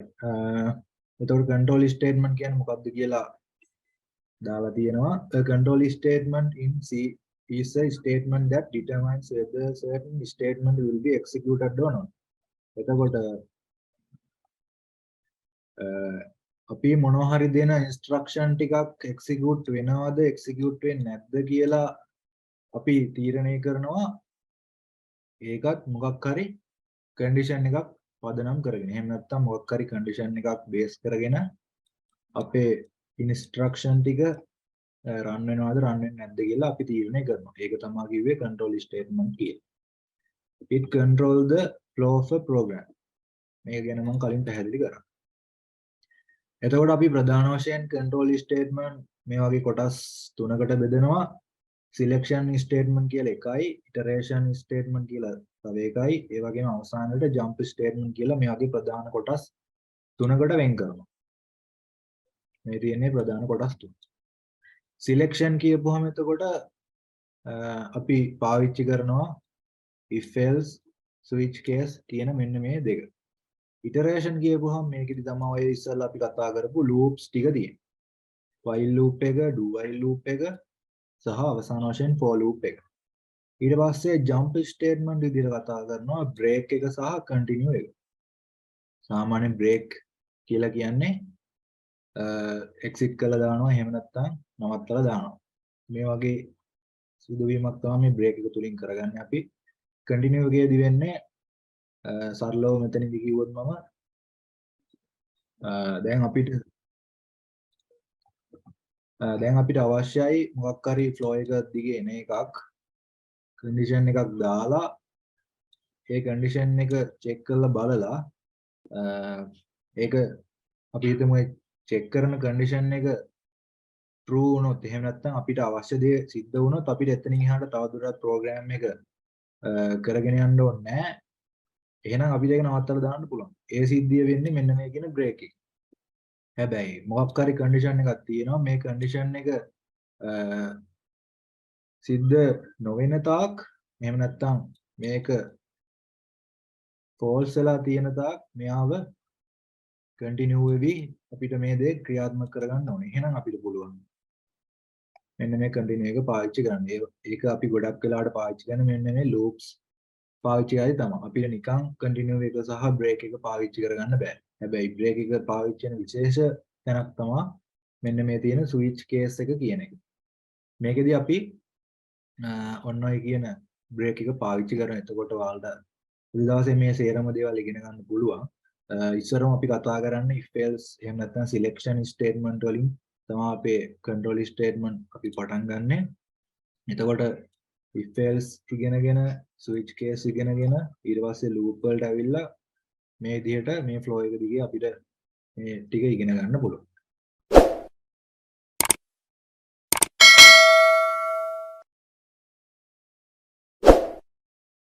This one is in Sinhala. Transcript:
එතකොට control statement කියන්නේ මොකක්ද කියලා දාලා තියෙනවා. A control statement in C is a statement that determines whether certain statement will be executed or not. එතකොට අපි මොනවා හරි දෙන instruction ටිකක් execute වෙනවද execute වෙන්නේ නැද්ද කියලා අපි තීරණය කරනවා. ඒකත් මොකක් හරි condition එකක් පදනම් කරගෙන. එහෙම නැත්නම් මොකක් හරි condition එකක් base කරගෙන අපේ instruction ටික run වෙනවද run වෙන්නේ නැද්ද කියලා අපි තීරණය කරනවා. ඒක තමයි කිව්වේ control statement කියලා. It control the flow of a program. මේක ගැන මම කලින් පැහැදිලි කරා. එතකොට අපි ප්‍රධාන වශයෙන් control statement මේ වගේ කොටස් තුනකට බෙදනවා. selection statement කියලා එකයි, iteration statement කියලා තව එකයි, ඒ වගේම අවසානයේට jump statement කියලා මේ වගේ ප්‍රධාන කොටස් තුනකට වෙන් කරනවා. මේ තියෙන්නේ ප්‍රධාන කොටස් තුන. selection කියපුවම එතකොට අපි පාවිච්චි කරනවා if else switch case කියන මෙන්න මේ දෙක. iteration කියපුවම මේකෙදි තමයි ඔය ඉස්සෙල්ලා අපි කතා කරපු loops ටික තියෙන්නේ. while loop එක, do while loop එක සහ අවසාන වශයෙන් for loop එක. ඊට පස්සේ jump statement විදිහට කතා කරනවා break එක සහ continue එක. සාමාන්‍යයෙන් break කියලා කියන්නේ exit කරලා දානවා එහෙම නැත්නම් නවත්තලා දානවා. මේ වගේ සිදුවීමක් තමයි මේ break එක තුලින් කරගන්නේ අපි. continue එකේදී වෙන්නේ සරලව මෙතනදී කිව්වොත් මම දැන් අපිට අවශ්‍යයි මොකක් හරි flow එක දිගේ එන එකක් condition එකක් දාලා ඒ condition එක check කරලා බලලා ඒක අපි හිතමු check කරන condition එක true වුණොත් එහෙම නැත්නම් අපිට අවශ්‍ය දේ සිද්ධ වුණොත් අපිට එතනින් එහාට තවදුරටත් program එක කරගෙන යන්න ඕනේ නැහැ. එහෙනම් අපිට ඒක නවත්තලා දාන්න පුළුවන්. ඒ සිද්ධිය වෙන්නේ මෙන්න මේ කියන break එක. හැබැයි මොකක් හරි condition එකක් තියෙනවා මේ condition එක සිද්ධ නොවන තාක් එහෙම නැත්නම් මේක false වෙලා තියෙන තාක් මෙයාව continue වෙවි අපිට මේ දේ ක්‍රියාත්මක කරගන්න ඕනේ. එහෙනම් අපිට පුළුවන් මෙන්න මේ continue එක පාවිච්චි කරන්න. ඒක අපි ගොඩක් වෙලාවට පාවිච්චි කරන මෙන්න මේ loops පාවිච්චි කරයි තමයි. අපිට නිකන් continue එක සහ break එක පාවිච්චි කරගන්න බෑ. හැබැයි break එක පාවිච්චි කරන විශේෂ තැනක් තමයි මෙන්න මේ තියෙන switch case එක කියන එක. මේකෙදි අපි ඔන්න ඔය කියන break එක පාවිච්චි කරන. එතකොට ඔයාලට ඉතින් මේ සේරම දේවල් ඉගෙන ගන්න පුළුවන්. ඉස්සරම අපි කතා කරන්නේ if else එහෙම නැත්නම් selection statement වලින් තමයි අපේ control statement අපි පටන් ගන්නෙ. එතකොට if else ඉගෙනගෙන switch case ඉගෙනගෙන ඊට පස්සේ loop වලට ඇවිල්ලා මේ විදිහට මේ flow එක දිගේ අපිට මේ ටික ඉගෙන ගන්න පුළුවන්.